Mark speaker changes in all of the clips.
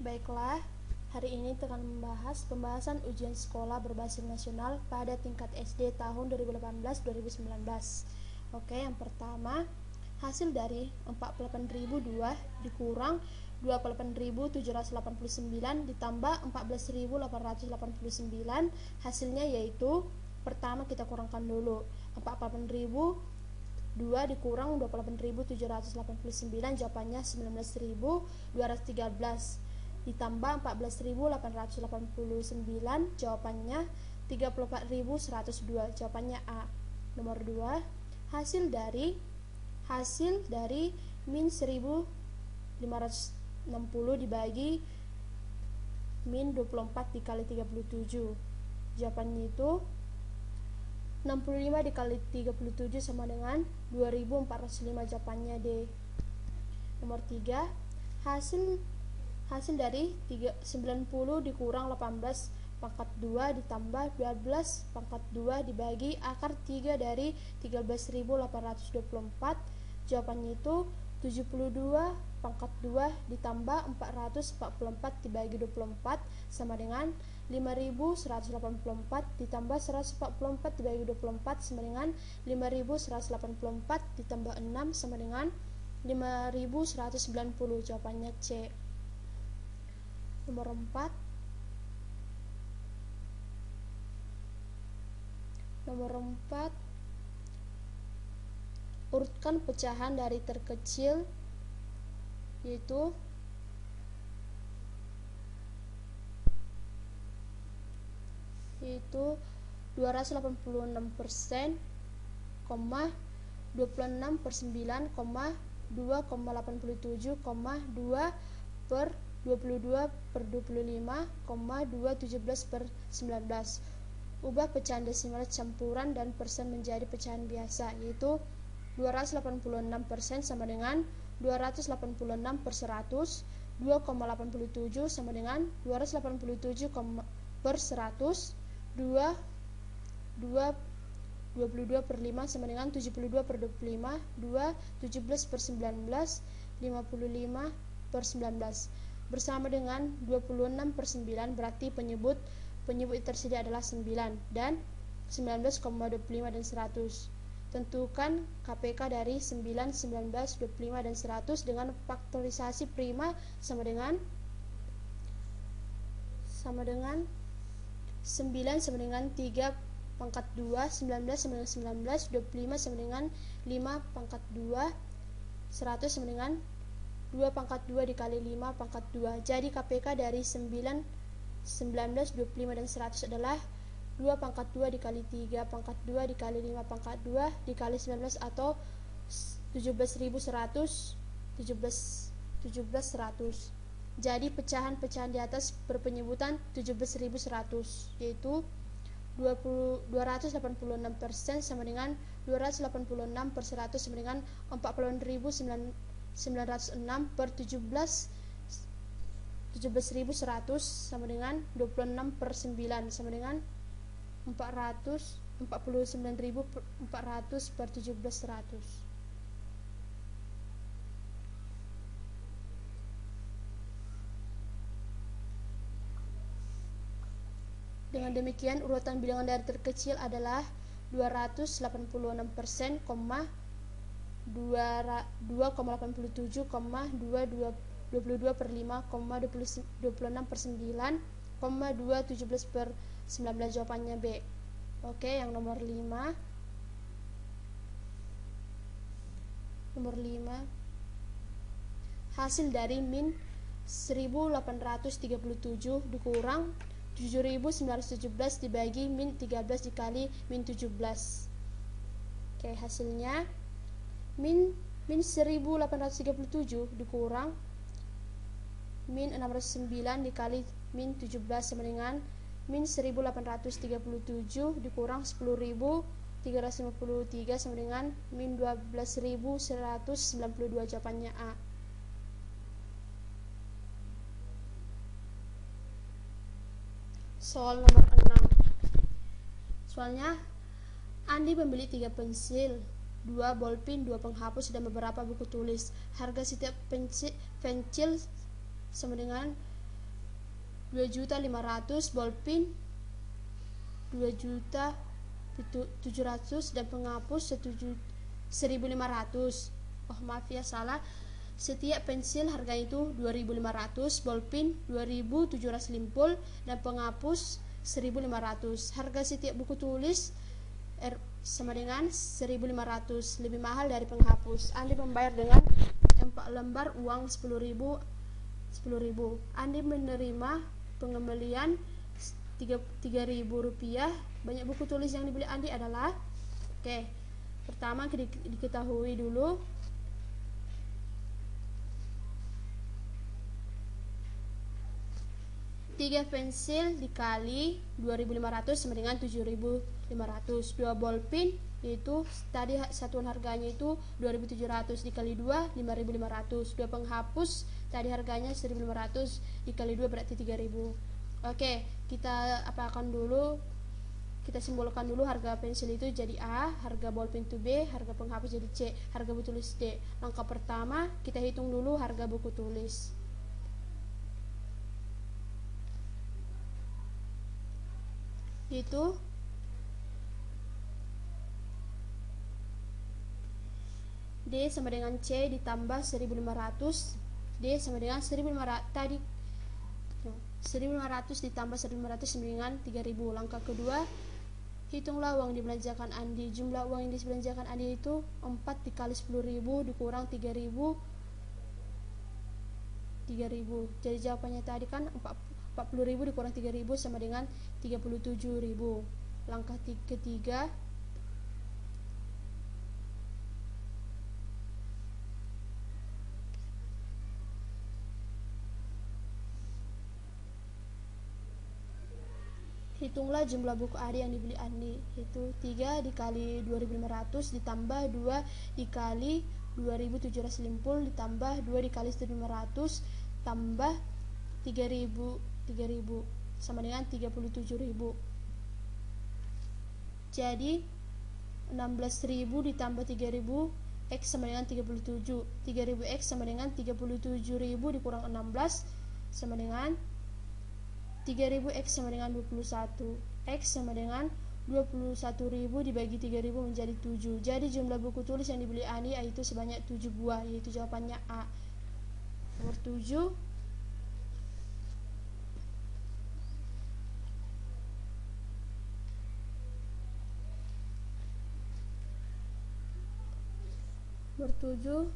Speaker 1: Baiklah, hari ini akan membahas pembahasan ujian sekolah berbasis nasional pada tingkat SD tahun 2018-2019. Oke, yang pertama, hasil dari 48.002 dikurang 28.789 ditambah 14.889, hasilnya yaitu, pertama kita kurangkan dulu, 48.002 dikurang 28.789, jawabannya 19.213, ditambah 14.889, jawabannya 34.102, jawabannya A. Nomor 2, hasil dari min 1.560 dibagi min 24 dikali 37, jawabannya itu 65 dikali 37 sama dengan 2405, jawabannya D. Nomor 3, hasil dari 90 dikurang 18 pangkat 2 ditambah 12 pangkat 2 dibagi akar 3 dari 13.824, jawabannya itu 72 pangkat 2 ditambah 444 dibagi 24 sama dengan 5.184 ditambah 144 dibagi 24 sama dengan 5.184 ditambah 6 sama dengan 5.190, jawabannya C. Nomor 4, urutkan pecahan dari terkecil, yaitu yaitu 286%, 26/9, 2,87, 2 per 22/25, 2/17/19. Ubah pecahan desimal campuran dan persen menjadi pecahan biasa, yaitu 286% sama dengan 286 per 100, 2,87 sama dengan 287 per 100, 22 per 5 sama dengan 72 per 25, 17 per 19, 55 per 19. Bersama dengan 26 per 9, berarti penyebut tersedia adalah 9 dan 19,25 dan 100. Tentukan KPK dari 9, 19, 25 dan 100 dengan faktorisasi prima sama dengan 9 sama dengan 3 pangkat 2, 19 sama dengan 19, 25 sama dengan 5 pangkat 2, 100 sama dengan 2 pangkat 2 dikali 5 pangkat 2. Jadi KPK dari 9, 19, 25 dan 100 adalah 2 pangkat 2 dikali 3 pangkat 2 dikali 5 pangkat 2 dikali 19 atau 17.100. Jadi pecahan-pecahan di atas berpenyebutan 17.100, yaitu 286% sama dengan 286 per 100 sama dengan 46.906 per 17.100 sama dengan 26 per 9 sama dengan 49.400 per 17.100. Dengan demikian urutan bilangan dari terkecil adalah 286%, 2,87, 22 per 5, 26 per 9, 217 per 19, jawabannya B. Oke, yang nomor 5. Hasil dari min 1837 dikurang 7.917 dibagi min 13 dikali min 17. Oke, hasilnya min 1837 dikurang min 609 dikali min 17 sama dengan min 1837 dikurang 10.353 sama dengan min 12.192, jawabannya A. Soal nomor 6. Soalnya, Andi membeli 3 pensil, 2 bolpen, 2 penghapus, dan beberapa buku tulis. Harga setiap pensil sama dengan 2.500.000, bolpen 2.700.000 dan penghapus 1.500. Oh maaf ya, salah. Setiap pensil harganya itu 2.500, bolpen 2.750 dan penghapus 1.500. Harga setiap buku tulis sama dengan 1.500, lebih mahal dari penghapus. Andi membayar dengan 4 lembar uang 10.000. Andi menerima pengembalian 3.000 rupiah. Banyak buku tulis yang dibeli Andi adalah, pertama diketahui dulu tiga pensil dikali 2.500 sama dengan 7.500. 2 bolpen yaitu tadi satuan harganya itu 2.700 dikali 2 5.500. 2 penghapus tadi harganya 1.500 dikali 2 berarti 3.000. Oke, kita apakan dulu, kita simbolkan dulu harga pensil itu jadi A, harga bolpen itu B, harga penghapus jadi C, harga buku tulis D. Langkah pertama kita hitung dulu harga buku tulis. Itu D sama dengan C ditambah 1.500. D sama dengan 1.500 tadi 1.500 ditambah 1.500 sama dengan 3.000. Langkah kedua, hitunglah uang dibelanjakan Andi. Jumlah uang yang dibelanjakan Andi itu 4 dikali 10.000 dikurang 3.000. Jadi jawabannya tadi kan 40.000 dikurang 3.000 sama dengan 37.000. Langkah ketiga, hitunglah jumlah buku Adi yang dibeli Andi. Itu 3 dikali 2.500 ditambah 2 dikali 2.750 ditambah 2 dikali 1.500 tambah 3.000 sama dengan 37.000. Jadi 16.000 ditambah 3.000 X sama dengan 37. 3.000 X sama dengan 37.000 dikurang 16 sama dengan 3.000 X sama dengan 21. X sama dengan 21.000 dibagi 3.000 menjadi 7. Jadi jumlah buku tulis yang dibeli Andi yaitu sebanyak 7 buah, yaitu jawabannya A. Nomor 7. Nomor 7.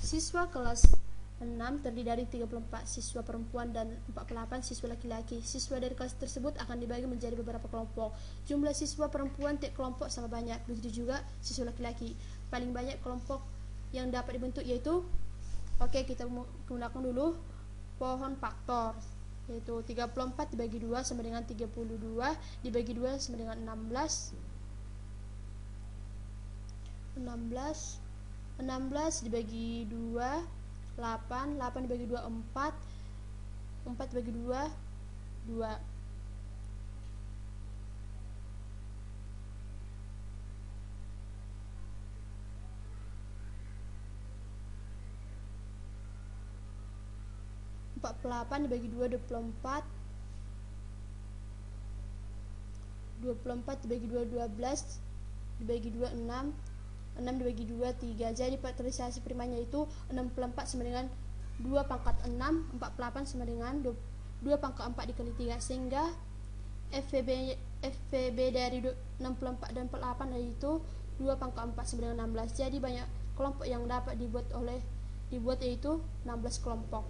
Speaker 1: Siswa kelas 6 terdiri dari 34 siswa perempuan dan 48 siswa laki-laki. Siswa dari kelas tersebut akan dibagi menjadi beberapa kelompok. Jumlah siswa perempuan tiap kelompok sama banyak, begitu juga siswa laki-laki. Paling banyak kelompok yang dapat dibentuk yaitu, kita gunakan dulu pohon faktor, yaitu 34 dibagi 2 sama dengan 32, dibagi 2 sama dengan 16 dibagi 2 8, 8 dibagi 2 4, 4 dibagi 2 2. 48 dibagi 2 24, 24 dibagi 2 12, dibagi 2 6, 6 dibagi 2 3. Jadi faktorisasi primanya itu 64 sama dengan 2 pangkat 6, 48 sama dengan 2 pangkat 4 dikali 3, sehingga FVB dari 64 dan 48 yaitu 2 pangkat 4 sama dengan 16. Jadi banyak kelompok yang dapat dibuat yaitu 16 kelompok.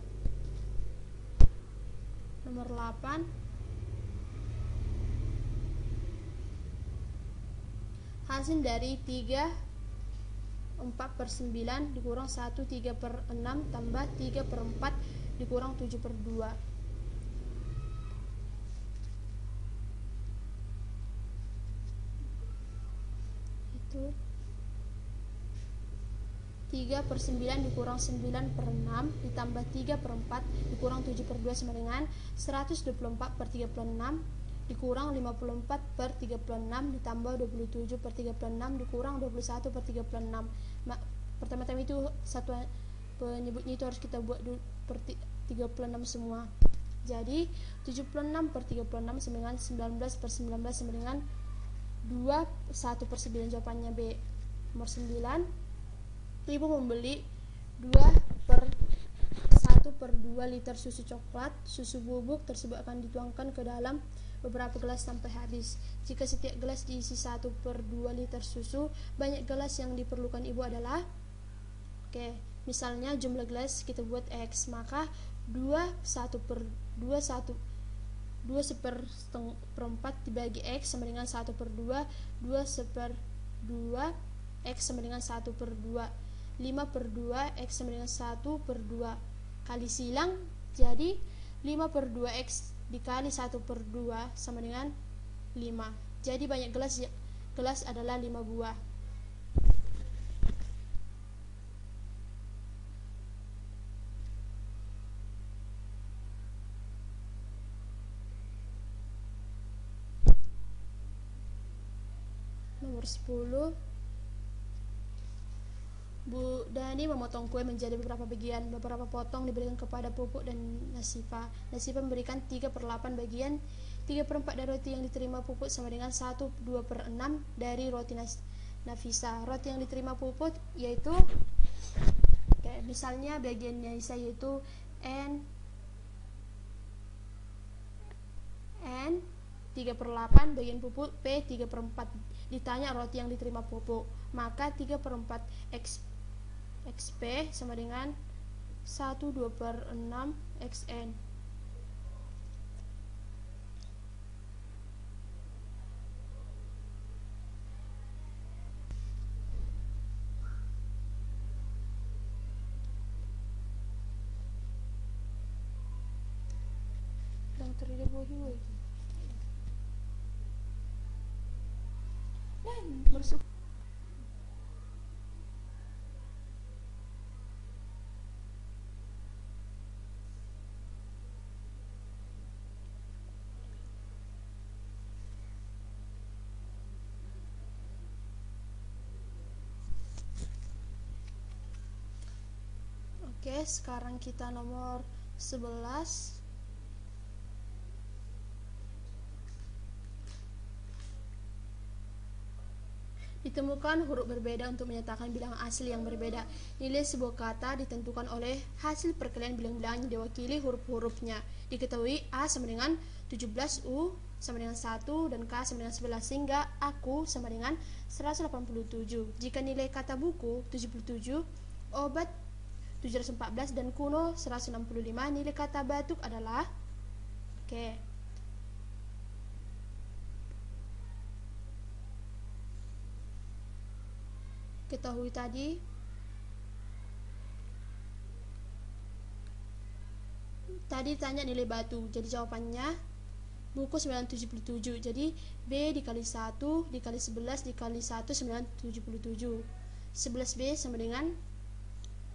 Speaker 1: Nomor 8. Hasil dari 3 4/9 dikurang 1 3/6 tambah 3/4 dikurang 7/2. Itu 3/9 dikurang 9/6 ditambah 3/4 dikurang 7/2 sama dengan 124/36 dikurang 54/36 ditambah 27/36 dikurang 21/36. Pertama-tama itu satuan penyebutnya itu harus kita buat dulu per 36 semua. Jadi 76 per 36 sama dengan 19 per 19 sama dengan 1 per 9. Jawabannya B. Nomor 9. Ibu membeli 2 per 1 per 2 liter susu coklat. Susu bubuk tersebut akan dituangkan ke dalam beberapa gelas sampai habis. Jika setiap gelas diisi 1 per 2 liter susu, banyak gelas yang diperlukan ibu adalah, misalnya jumlah gelas kita buat X, maka 2 seperempat dibagi X sama dengan 1 per 2, 2 seper 2 X sama dengan 1 per 2, 5 per 2 X sama dengan 1 per 2 kali silang, jadi 5 per 2 X dikali 1 per 2 sama dengan 5. Jadi banyak gelas adalah 5 buah. Nomor 10. Bu Dani memotong kue menjadi beberapa bagian. Beberapa potong diberikan kepada Pupuk dan Nasifa. Nasifa memberikan 3 per 8 bagian. 3 per 4 dari roti yang diterima Pupuk sama dengan 1/2 per 6 dari roti Nafisa. Roti yang diterima Pupuk yaitu, misalnya bagian Nisa yaitu N 3 per 8, bagian Pupuk P 3 per 4. Ditanya roti yang diterima Pupuk, maka 3 per 4 XP sama dengan 1/2 per 6 XN. Dan terjadi bohi bersuk. Oke, sekarang kita nomor 11. Ditemukan huruf berbeda untuk menyatakan bilangan asli yang berbeda. Nilai sebuah kata ditentukan oleh hasil perkalian bilang-bilangan yang diwakili huruf-hurufnya. Diketahui A sama dengan 17, U sama dengan 1, dan K sama dengan 11, sehingga aku sama dengan 187. Jika nilai kata buku 77, obat 714, dan kuno 165, nilai kata batuk adalah ketahui tadi tanya nilai batu, jadi jawabannya buku 977. Jadi B dikali 1 dikali 11 dikali 1 977. 11B sama dengan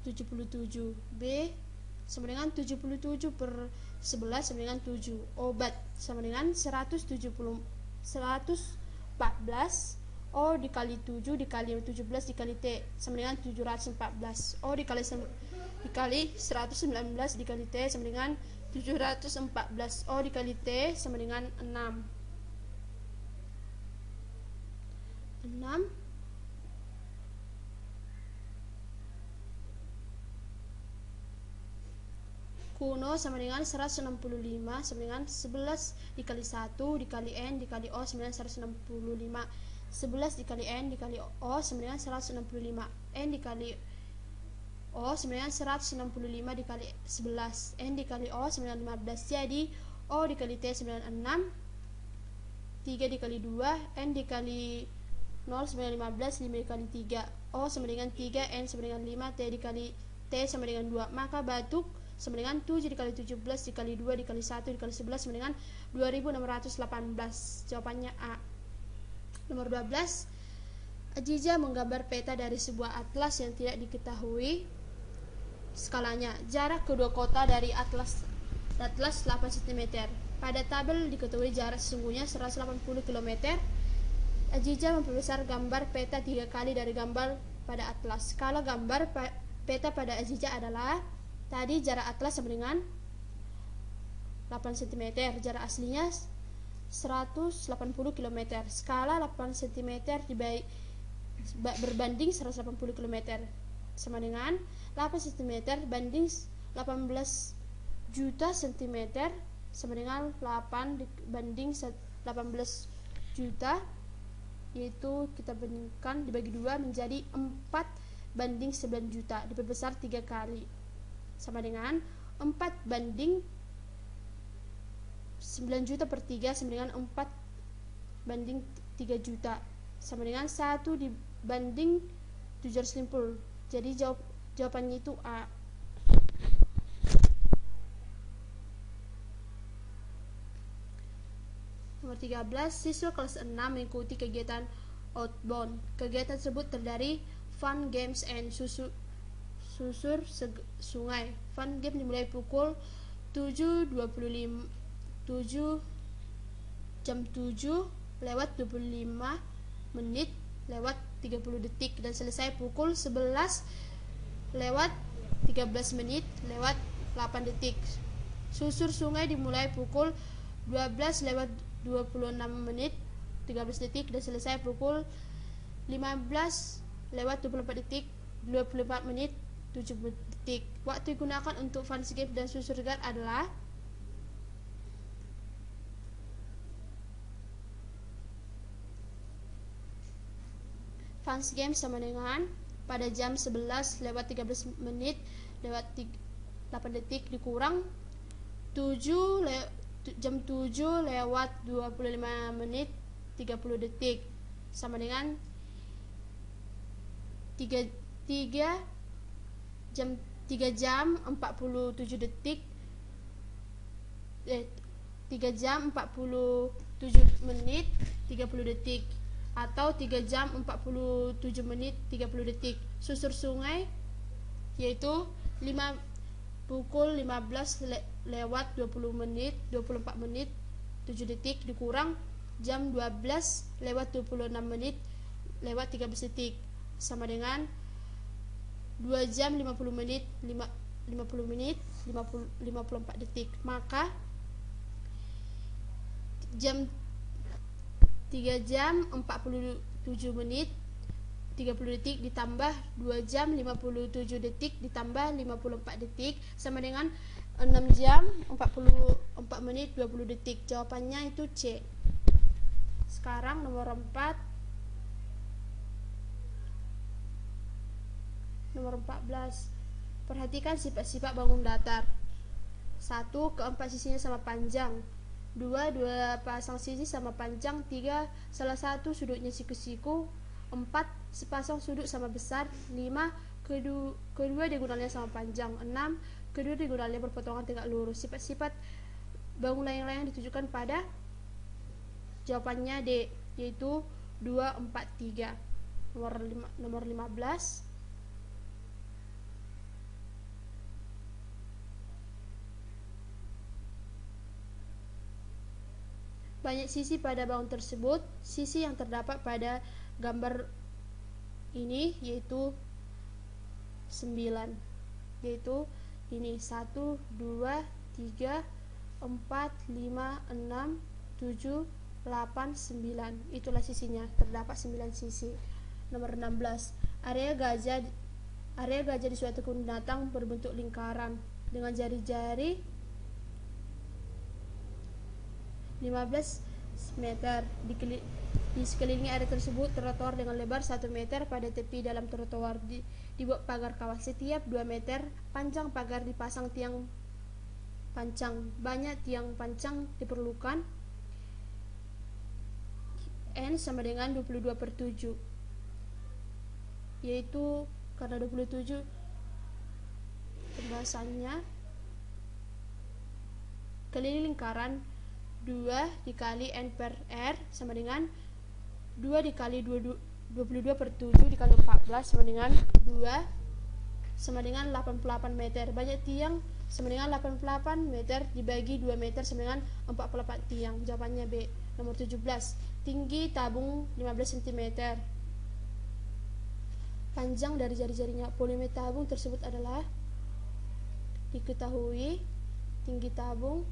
Speaker 1: 77. B sama dengan 77 per 11 sama dengan 7. Obat sama dengan 114. O dikali 7 dikali 17 dikali T sama dengan 714. O dikali 119 dikali T sama dengan 714. O dikali T sama dengan 6. Kuno sama dengan 165 sama dengan 11 dikali 1 dikali N dikali O sama dengan 165. 11 dikali N dikali O sama dengan 165. N dikali O sama dengan 165 dikali 11. N dikali O sama dengan 15. Jadi O dikali T sama dengan 6. 3 dikali 2. N dikali 0 sama dengan 15. 5 dikali 3. O sama dengan 3. N sama dengan 5. T dikali T sama dengan 2. Maka batuk sama dengan 7 dikali 17 dikali 2 dikali 1 dikali 11 sama dengan 2618. Jawabannya A. Nomor 12. Aziza menggambar peta dari sebuah atlas yang tidak diketahui skalanya. Jarak kedua kota dari atlas 8 cm. Pada tabel diketahui jarak sesungguhnya 180 km. Aziza memperbesar gambar peta 3 kali dari gambar pada atlas. Kalau gambar peta pada Aziza adalah tadi jarak atlas sama dengan 8 cm. Jarak aslinya 180 km. Skala 8 cm berbanding 180 km sama dengan 8 cm banding 18 juta cm sama dengan 8 banding 18 juta, yaitu kita bandingkan dibagi 2 menjadi 4 banding 9 juta, diperbesar 3 kali sama dengan 4 banding 9 juta per 3 sama dengan 4 banding 3 juta sama dengan 1 dibanding 750. Jadi jawabannya itu A. Nomor 13, siswa kelas 6 mengikuti kegiatan outbound. Kegiatan tersebut terdiri fun games and susur sungai. Fun game dimulai pukul 7.25 jam 7 lewat 25 menit lewat 30 detik dan selesai pukul 11 lewat 13 menit lewat 8 detik. Susur sungai dimulai pukul 12 lewat 26 menit 13 detik dan selesai pukul 15 lewat 24 detik 24 menit 7 detik. Waktu digunakan untuk fun game dan susur guard adalah fun game sama dengan pada jam 11 lewat 13 menit lewat 8 detik dikurang jam 7 lewat 25 menit 30 detik sama dengan 3 jam 47 detik 3 jam 47 menit 30 detik atau 3 jam 47 menit 30 detik. Susur sungai yaitu pukul 15 lewat 20 menit 24 menit 7 detik dikurang jam 12 lewat 26 menit lewat 13 detik sama dengan 2 jam 50 menit 54 detik. Maka 3 jam 47 menit 30 detik ditambah 2 jam 57 detik ditambah 54 detik sama dengan 6 jam 44 menit 20 detik. Jawabannya itu C. Sekarang nomor 14. Perhatikan sifat-sifat bangun datar. 1. Keempat sisinya sama panjang. 2. Dua pasang sisi sama panjang. 3. Salah satu sudutnya siku-siku. 4. Sepasang sudut sama besar. 5. Kedua diagonalnya sama panjang. 6. Kedua diagonalnya berpotongan tegak lurus. Sifat-sifat bangun layang-layang ditujukan pada jawabannya D, yaitu 2, 4, 3. Nomor 15. Banyak sisi pada bangun tersebut. Sisi yang terdapat pada gambar ini yaitu 9, yaitu ini 1, 2, 3, 4, 5, 6, 7, 8, 9. Itulah sisinya, terdapat 9 sisi. Nomor 16. Area gajah di suatu kebun binatang berbentuk lingkaran dengan jari-jari 15 meter. Di sekeliling area tersebut trotoar dengan lebar 1 meter. Pada tepi dalam trotoar dibuat pagar kawat setiap 2 meter. Panjang pagar dipasang tiang pancang. Banyak tiang pancang diperlukan. N sama dengan 22/7, yaitu karena 27 pembahasannya keliling lingkaran 2 dikali N per R sama dengan 2 dikali 22/7 dikali 14 sama dengan 2 sama dengan 88 meter. Banyak tiang sama dengan 88 meter dibagi 2 meter sama dengan 44 tiang. Jawabannya B. Nomor 17. Tinggi tabung 15 cm. Panjang dari jari-jarinya. Volume tabung tersebut adalah diketahui tinggi tabung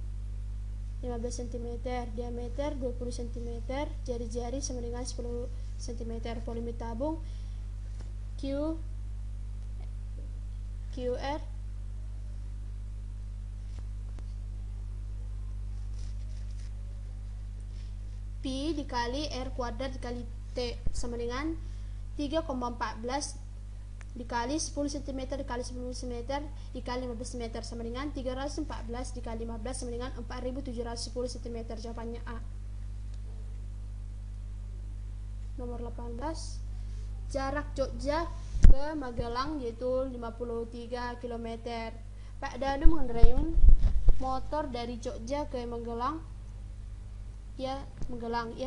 Speaker 1: 15 cm, diameter 20 cm, jari-jari sama dengan 10 cm. Volume tabung QR P dikali R kuadrat dikali T sama dengan 3,14 dikali 10 cm dikali 10 cm dikali 15 cm sama dengan 314 dikali 15 sama dengan 4710 cm. Jawabannya A. Nomor 18, jarak Jogja ke Magelang yaitu 53 km. Pak Danu mengendarai motor dari Jogja ke Magelang. Ia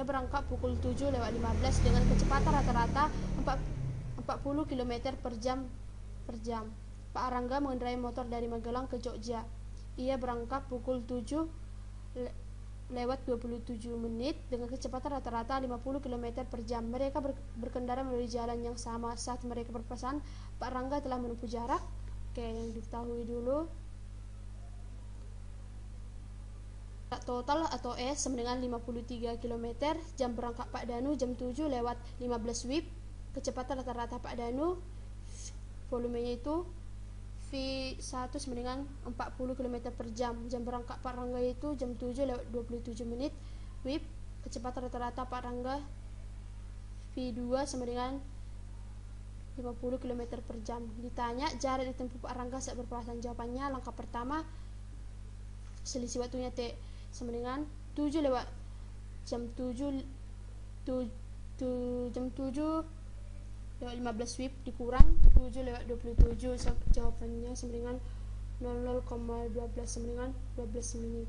Speaker 1: berangkat pukul 7:15 dengan kecepatan rata-rata 40 km per jam. Pak Rangga mengendarai motor dari Magelang ke Jogja. Ia berangkat pukul 7:27 dengan kecepatan rata-rata 50 km per jam. Mereka berkendara melalui jalan yang sama. Saat mereka berpasangan, Pak Rangga telah menempuh jarak. Oke, yang diketahui dulu. Total atau S sama dengan 53 km. Jam berangkat Pak Danu jam 7:15 WIB. Kecepatan rata-rata Pak Danu, volumenya itu V1 sama dengan 40 km per jam. Jam berangkat Pak Rangga itu jam 7:27 WIB. Kecepatan rata-rata Pak Rangga V2 sama dengan 50 km per jam. Ditanya jarak ditempuh Pak Rangga saat berpasangan. Jawabannya langkah pertama, selisih waktunya T sama dengan 7 lewat jam 7 lewat 15 WIB dikurang 7:27. Jawabannya sama dengan 00,12 sama dengan 12 menit.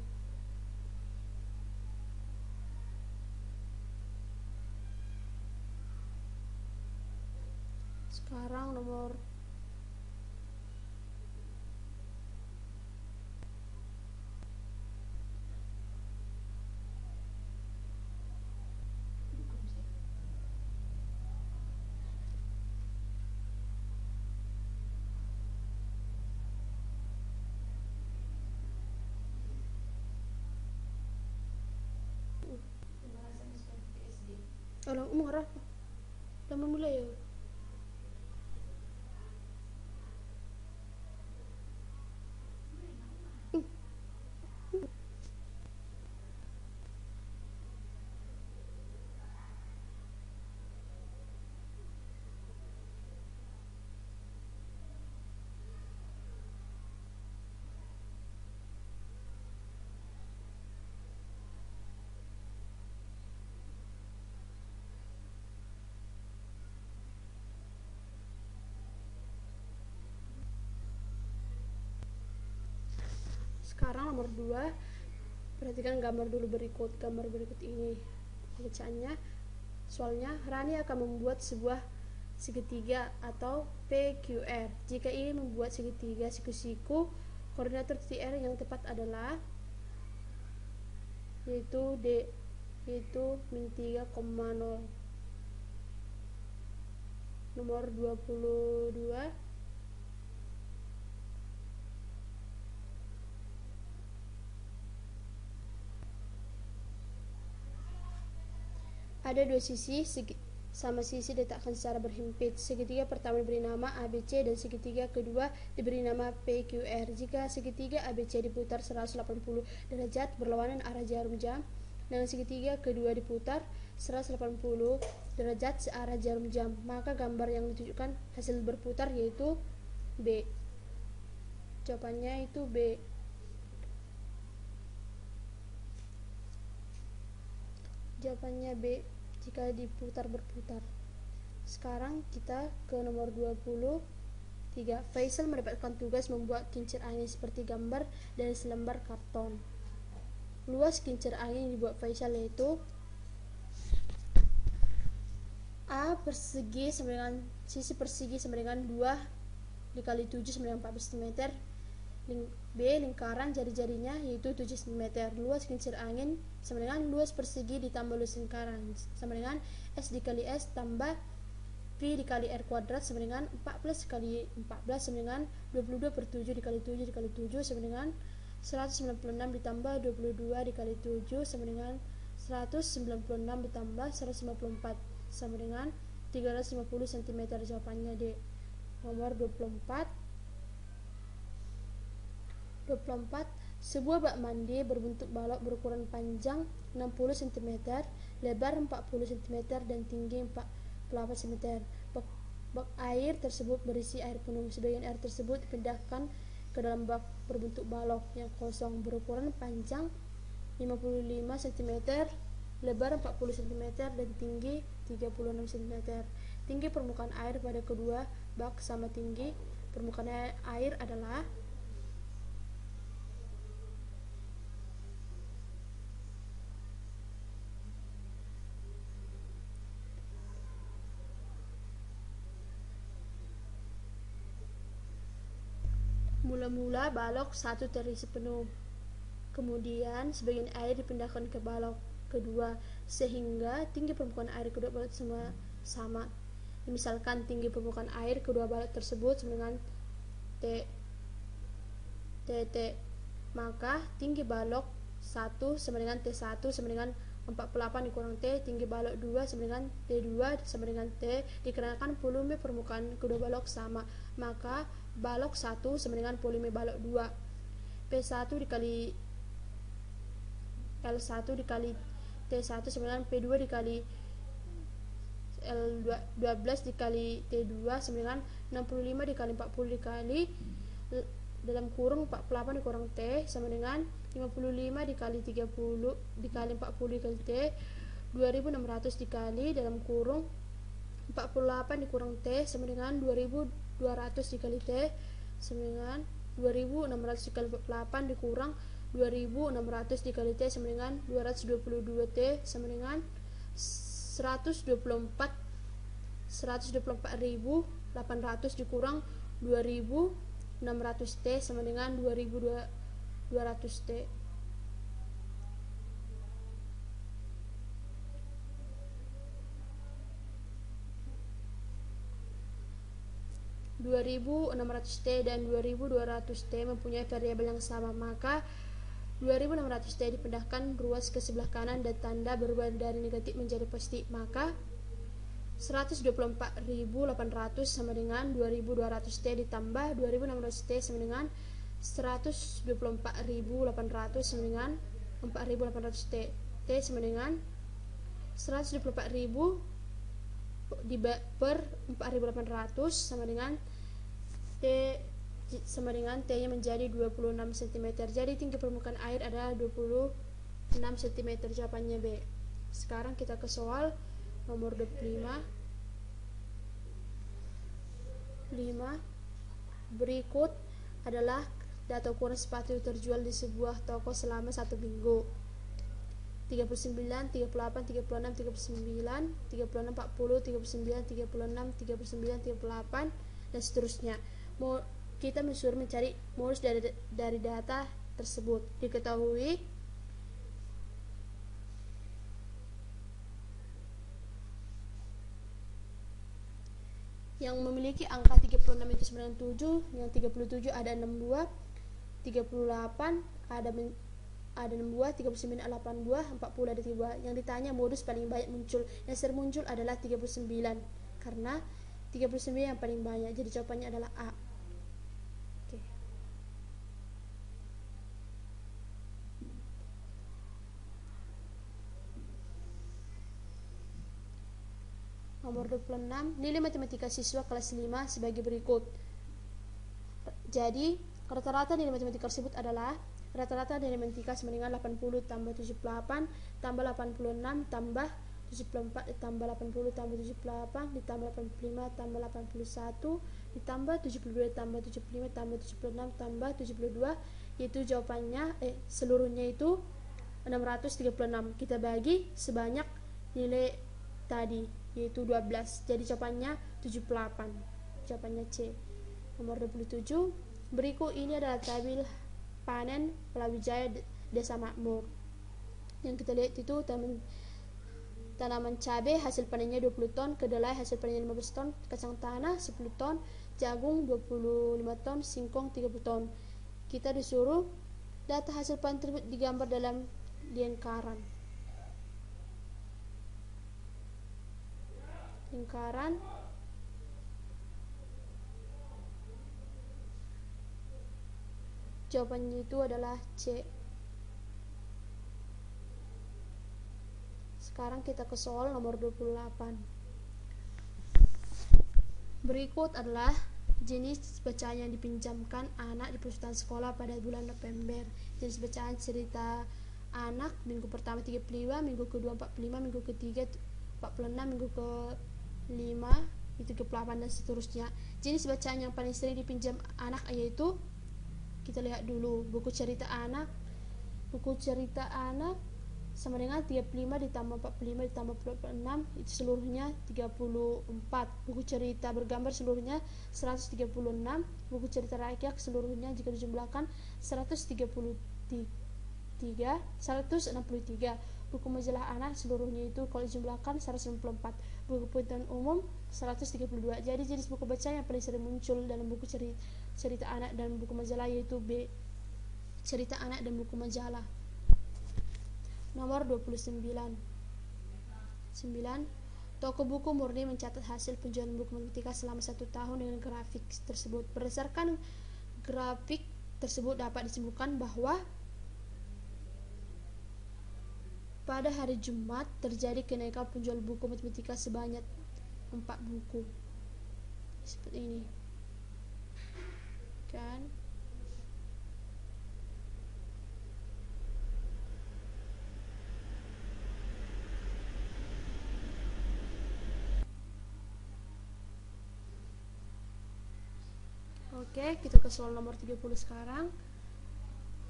Speaker 1: Sekarang nomor umur lama mulai ya. Sekarang nomor 2, perhatikan gambar berikut ini bacaannya. Soalnya, Rani akan membuat sebuah segitiga atau PQR. Jika ingin membuat segitiga siku-siku, koordinator titik R yang tepat adalah yaitu D, yaitu min 3,0. Nomor 22, ada dua sisi sama sisi diletakkan secara berhimpit. Segitiga pertama diberi nama ABC dan segitiga kedua diberi nama PQR. Jika segitiga ABC diputar 180 derajat berlawanan arah jarum jam, dengan segitiga kedua diputar 180 derajat searah jarum jam, maka gambar yang ditunjukkan hasil berputar yaitu B. Jawabannya itu B. Jawabannya B jika diputar berputar. Sekarang kita ke nomor 23. Faisal mendapatkan tugas membuat kincir angin seperti gambar dari selembar karton. Luas kincir angin yang dibuat Faisal yaitu A persegi sama dengan sisi persegi sama dengan 2 dikali 7 sama dengan 14 cm. B lingkaran jari-jarinya yaitu 7 cm. Luas kincir angin sama dengan luas persegi ditambah luas lingkaran sama dengan S dikali S tambah P dikali R kuadrat sama dengan 14 dikali 14 sama dengan 22/7 dikali 7 dikali 7 sama dengan 196 ditambah 22 dikali 7 sama dengan 196 ditambah 154 sama dengan 350 cm. Jawabannya D. Nomor 24. Sebuah bak mandi berbentuk balok berukuran panjang 60 cm, lebar 40 cm dan tinggi 48 cm. Bak air tersebut berisi air penuh. Sebagian air tersebut dipindahkan ke dalam bak berbentuk balok yang kosong berukuran panjang 55 cm, lebar 40 cm dan tinggi 36 cm. Tinggi permukaan air pada kedua bak sama tinggi permukaan air adalah mula-mula balok satu terisi penuh, kemudian sebagian air dipindahkan ke balok kedua sehingga tinggi permukaan air kedua balok sama. Misalkan tinggi permukaan air kedua balok tersebut sama dengan T, maka tinggi balok 1 sama dengan T1 sama dengan 48 dikurang T, tinggi balok 2 sama dengan T2 sama dengan T. Dikarenakan volume permukaan kedua balok sama, maka balok 1 sama dengan volume balok 2. P1 dikali L1 dikali T1 sama dengan P2 dikali L12 dikali T2 sama dengan 65 dikali 40 dikali dalam kurung 48 dikurang T sama dengan 55 dikali 30 dikali 40 dikali T, 2600 dikali dalam kurung 48 dikurang T sama dengan 2200 dikali T sama dengan 2600 dikali 48 dikurang 2600 dikali T sama dengan 222 T sama dengan 124.800 dikurang 2600 T sama dengan 2200 T. (2600 T dan 2200 T mempunyai variabel yang sama, maka 2600 T dipindahkan ruas ke sebelah kanan dan tanda berubah dari negatif menjadi positif, maka 124.800 sama dengan 2200 T ditambah 2600 T sama dengan 124.800 sama dengan 4800 T. T sama dengan 124.000 per 4800 sama dengan T nya menjadi 26 cm. Jadi tinggi permukaan air adalah 26 cm. Jawabannya B. Sekarang kita ke soal nomor 25. Berikut adalah data ukuran sepatu terjual di sebuah toko selama 1 minggu. 39, 38, 36, 39, 36, 40, 39, 36, 39, 38 dan seterusnya. Kita disuruh mencari modus dari data tersebut. Diketahui yang memiliki angka 36 itu 97, yang 37 ada 6 buah, 38 ada 6 buah, 39 ada 8 buah, 40 ada 3 buah. Yang ditanya modus paling banyak muncul, yang sering muncul adalah 39 karena 39 yang paling banyak, jadi jawabannya adalah A. Oke. Nomor 26, nilai matematika siswa kelas 5 sebagai berikut. Jadi rata-rata nilai matematika tersebut adalah rata-rata nilai matematika sama dengan 80 tambah 78 tambah 86 tambah 74 ditambah 80 tambah 78 ditambah 85 tambah 81 ditambah 72 tambah 75 tambah 76 tambah 72, yaitu jawabannya seluruhnya itu 636. Kita bagi sebanyak nilai tadi yaitu 12. Jadi jawabannya 78. Jawabannya C. Nomor 27. Berikut ini adalah tabel panen Pelawijaya Desa Makmur. Yang kita lihat itu tanaman cabai hasil panennya 20 ton, kedelai hasil panennya 15 ton, kacang tanah 10 ton, jagung 25 ton, singkong 30 ton. Kita disuruh Data hasil panen tersebut digambar dalam lingkaran. Jawabannya itu adalah C. Sekarang kita ke soal nomor 28. Berikut adalah jenis bacaan yang dipinjamkan anak di perpustakaan sekolah pada bulan November. Jenis bacaan cerita anak minggu pertama 35, minggu kedua 45, minggu ketiga 46, minggu ke-5 itu 38 dan seterusnya. Jenis bacaan yang paling sering dipinjam anak yaitu, kita lihat dulu, buku cerita anak. Buku cerita anak sama dengan 35 ditambah 45 ditambah 46 itu seluruhnya 34. Buku cerita bergambar seluruhnya 136. Buku cerita rakyat seluruhnya jika dijumlahkan 163. Buku majalah anak seluruhnya itu kalau dijumlahkan 194. Buku pengetahuan umum 132. Jadi jenis buku bacaan yang paling sering muncul dalam buku cerita anak dan buku majalah yaitu B, cerita anak dan buku majalah. Nomor 29. Toko buku murni mencatat hasil penjualan buku matematika selama 1 tahun dengan grafik tersebut. Berdasarkan grafik tersebut dapat disimpulkan bahwa pada hari Jumat terjadi kenaikan penjualan buku matematika sebanyak 4 buku. Seperti ini. Kan? Oke, kita ke soal nomor 30 sekarang.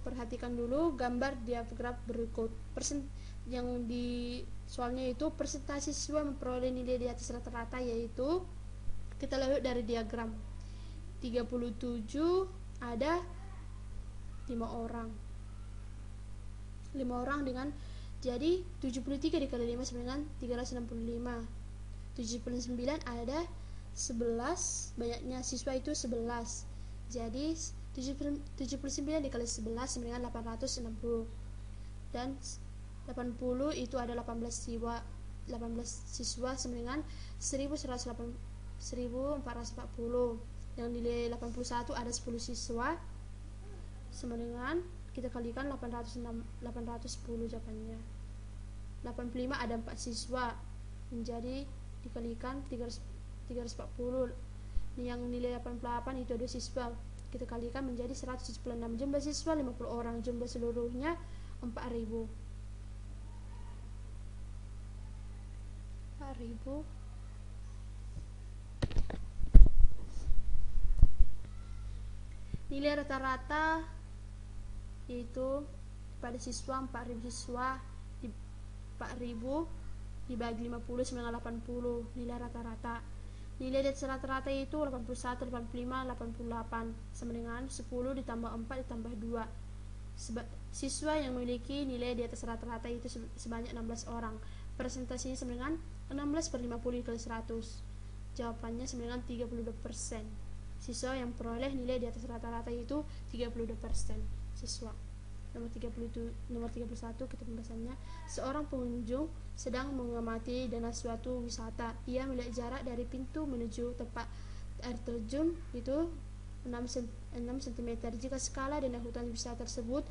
Speaker 1: Perhatikan dulu gambar diagram berikut. Yang di soalnya itu persentase siswa memperoleh nilai di atas rata-rata, yaitu kita lihat dari diagram 37 ada 5 orang. 5 orang dengan jadi 73 dikali 5 sama dengan 365. 79 ada 11, banyaknya siswa itu 11. Jadi 79 dikali 11 sama dengan 860. Dan 80 itu ada 18 siswa sama dengan 1440. Yang nilai 81 ada 10 siswa sama dengan, kita kalikan 810 jawabannya. 85 ada 4 siswa menjadi dikalikan 340. Yang nilai 88 itu ada siswa, kita kalikan menjadi 176. Jumlah siswa 50 orang, jumlah seluruhnya 4000. Nilai rata-rata yaitu pada siswa 4000 siswa 4000 dibagi 50 sama dengan 80, nilai rata-rata. Nilai di atas rata-rata itu 81, 85, 88 sama dengan 10 ditambah 4 ditambah 2. Siswa yang memiliki nilai di atas rata-rata itu sebanyak 16 orang. Persentasenya sama dengan 16/50 dikali 100. Jawabannya sama dengan 32%. Siswa yang peroleh nilai di atas rata-rata itu 32% siswa. Nomor 31 kita pembahasannya. Seorang pengunjung sedang mengamati danau suatu wisata. Ia melihat jarak dari pintu menuju tempat air terjun itu 6 cm. Jika skala danau hutan wisata tersebut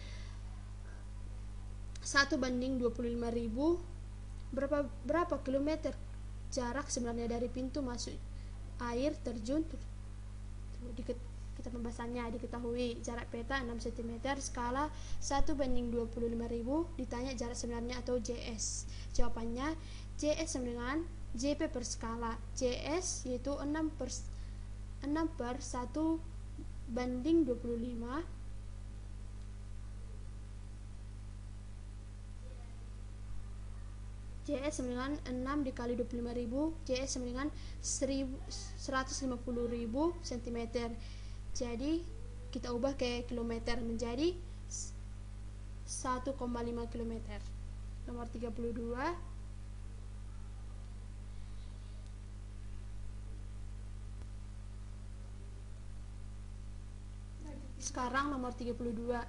Speaker 1: 1:25.000, berapa kilometer jarak sebenarnya dari pintu masuk air terjun? Kita pembahasannya diketahui jarak peta 6 cm, skala 1:25.000, ditanya jarak sebenarnya atau JS. Jawabannya JS sama dengan JP per skala. JS yaitu 6/1/25. JS sama dengan 6 dikali 25.000. JS sama dengan 150.000 cm. Jadi kita ubah ke kilometer menjadi 1,5 km. Nomor 32. Sekarang nomor 32.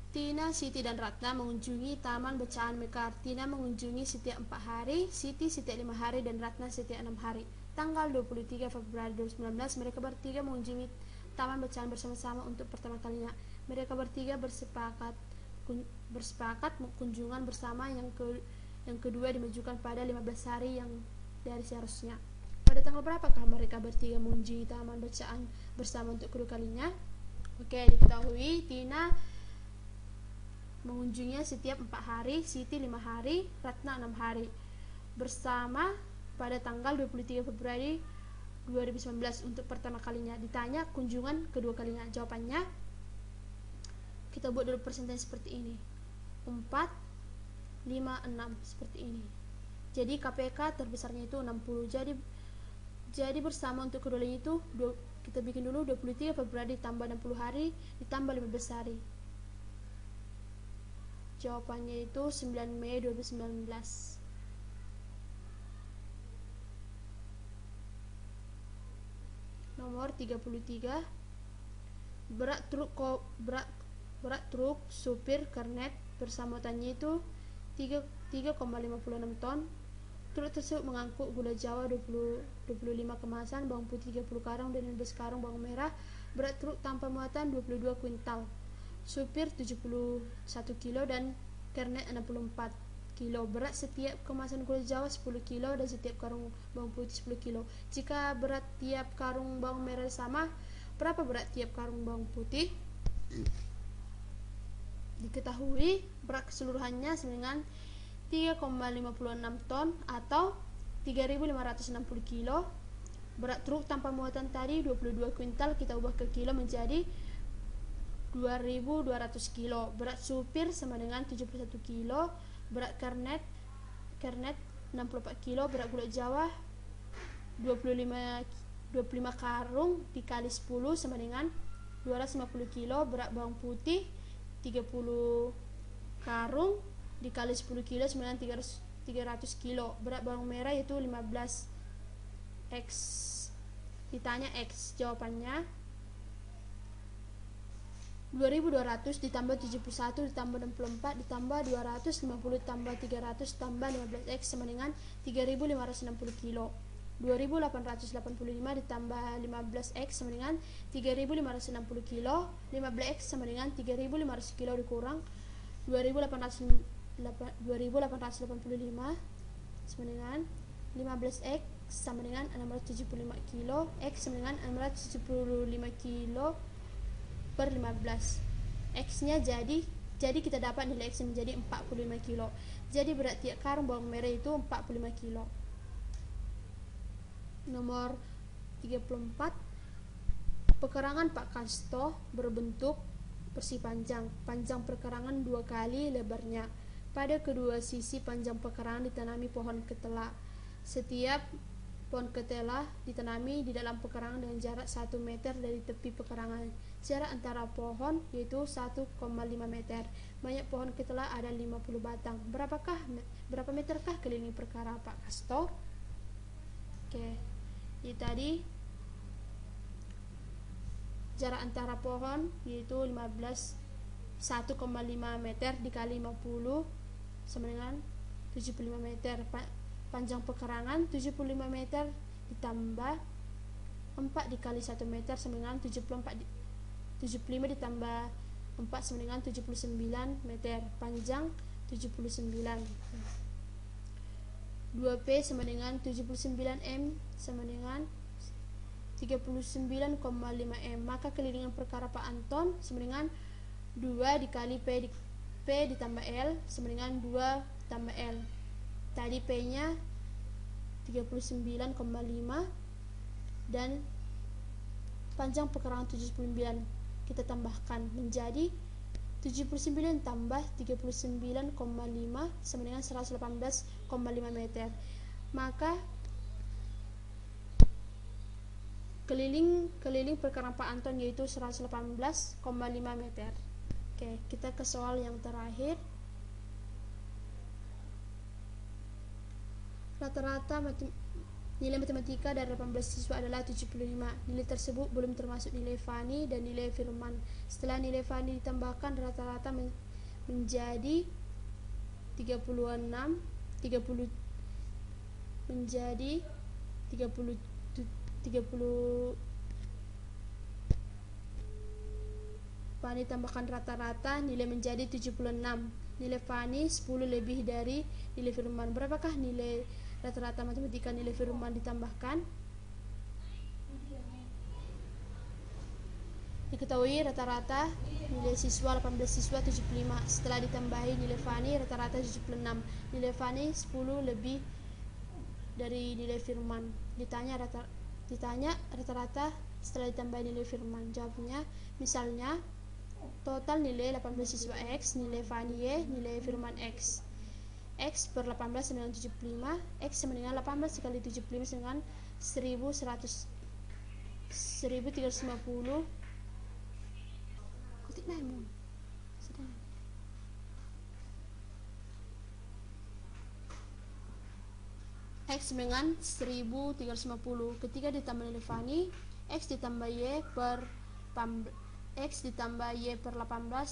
Speaker 1: Tina, Siti, dan Ratna mengunjungi Taman Bacaan Mekar. Tina mengunjungi setiap 4 hari, Siti setiap 5 hari, dan Ratna setiap 6 hari. Tanggal 23 Februari 2019, mereka bertiga mengunjungi Taman Bacaan bersama-sama untuk pertama kalinya. Mereka bertiga bersepakat kunjungan bersama yang kedua dimajukan pada 15 hari yang dari seharusnya. Pada tanggal berapakah mereka bertiga mengunjungi Taman Bacaan bersama untuk kedua kalinya? Oke, diketahui Tina mengunjunginya setiap 4 hari, Siti 5 hari, Ratna 6 hari. Bersama pada tanggal 23 Februari 2019 untuk pertama kalinya. Ditanya kunjungan kedua kalinya. Jawabannya kita buat dulu persentase seperti ini. 4, 5, 6 seperti ini. Jadi KPK terbesarnya itu 60. Jadi bersama untuk kedua kalinya itu kita bikin dulu 23 Februari ditambah 60 hari ditambah 15 hari. Jawabannya itu 9 Mei 2019. Nomor 33. Berat truk supir kernet bersama muatannya itu 3,56 ton. Truk tersebut mengangkut gula Jawa 25 kemasan, bawang putih 30 karung, dan 15 karung bawang merah. Berat truk tanpa muatan 22 kuintal. Supir 71 kilo dan kernet 64 kilo. Berat setiap kemasan gula Jawa 10 kilo dan setiap karung bawang putih 10 kilo. Jika berat tiap karung bawang merah sama, berapa berat tiap karung bawang putih? Diketahui berat keseluruhannya dengan 3,56 ton atau 3.560 kilo. Berat truk tanpa muatan tadi 22 kuintal, kita ubah ke kilo menjadi 2.200 kilo. Berat supir sama dengan 71 kilo. Berat kernet 64 kilo. Berat gula Jawa 25 karung dikali 10 sama dengan 250 kilo. Berat bawang putih 30 karung dikali 10 kilo sama dengan 300 kilo. Berat bawang merah itu 15 X. Ditanya X, jawabannya 2.200 ditambah 71 ditambah 64 ditambah 250 ditambah 300 tambah 15X sama dengan 3.560 kilo. 2.885 ditambah 15X sama dengan 3.560 kilo. 15X sama dengan 3.500 kilo dikurang 2.885 sama dengan 15X sama dengan 675 kilo. X sama dengan 675 kilo per 15. X nya jadi kita dapat nilai X menjadi 45 kilo. Jadi berat tiap karung bawang merah itu 45 kilo. Nomor 34. Pekerangan Pak Kasto berbentuk persegi panjang. Panjang perkerangan 2 kali lebarnya. Pada kedua sisi panjang pekerangan ditanami pohon ketela. Setiap pohon ketela ditanami di dalam pekerangan dengan jarak 1 meter dari tepi pekerangan. Jarak antara pohon yaitu 1,5 meter. Banyak pohon ketela ada 50 batang. Berapa meterkah keliling perkara Pak Kasto? Oke. Jadi tadi jarak antara pohon yaitu 1,5 meter dikali 50 sama dengan 75 meter. Panjang pekerangan 75 meter ditambah 4 dikali 1 meter sama dengan 75 ditambah 4 sama dengan 79 meter. Panjang 79. 2P sama dengan 79M sama dengan 39,5 M. Maka kelilingan perkara Pak Anton sama dengan 2 dikali P ditambah L sama dengan 2 tambah L. Tadi P nya 39,5 dan panjang perkara 79 kita tambahkan menjadi 79 tambah 39,5 sama dengan 118,5 meter. Maka keliling perkara Pak Anton yaitu 118,5 meter. Oke, kita ke soal yang terakhir. Rata-rata Nilai matematika dari 18 siswa adalah 75. Nilai tersebut belum termasuk nilai Fani dan nilai Firman. Setelah nilai Fani ditambahkan, rata-rata menjadi 36, 30 menjadi 30 Fani tambahkan rata-rata, nilai menjadi 76. Nilai Fani 10 lebih dari nilai Firman. Berapakah nilai rata-rata matematika nilai Firman ditambahkan? Diketahui rata-rata nilai siswa 18 siswa 75. Setelah ditambahi nilai Fani rata-rata 76. Nilai Fani 10 lebih dari nilai Firman. Ditanya rata-rata setelah ditambahi nilai Firman. Jawabnya misalnya total nilai 18 siswa X, nilai Fani Y, nilai Firman X. X per 18 dengan 75. X sama dengan 18 kali 75 dengan 1350. X dengan 1350. Ketika ditambah nilai Fani, X ditambah Y per 18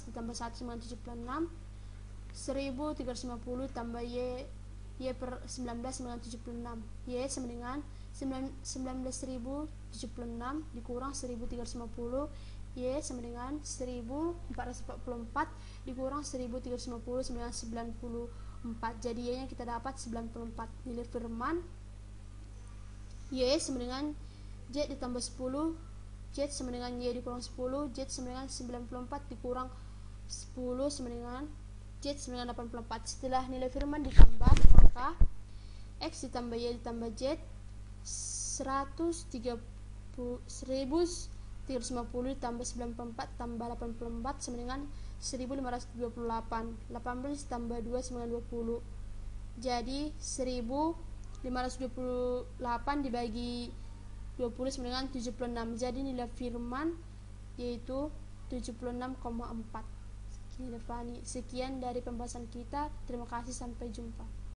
Speaker 1: ditambah 1 dengan 76. 1350 tambah Y per 19 dengan 76. Y sama dengan 19.076 dikurang 1350. Y sama dengan 1444 dikurang 1350 sama dengan 94. Jadi Y nya kita dapat 94. Nilai Firman Y sama dengan Z ditambah 10. Z sama dengan Y dikurang 10. Z sama dengan 94 dikurang 10 sama dengan Z sama dengan 84. Setelah nilai Firman ditambah, maka X ditambah Y ditambah Z 1350 ditambah 94 tambah 84 sama dengan 1528. 18 tambah 2 sama dengan 20. Jadi 1528 dibagi 20 sama dengan 76. Jadi nilai Firman yaitu 76,4. Nilai Fani. Sekian dari pembahasan kita. Terima kasih, sampai jumpa.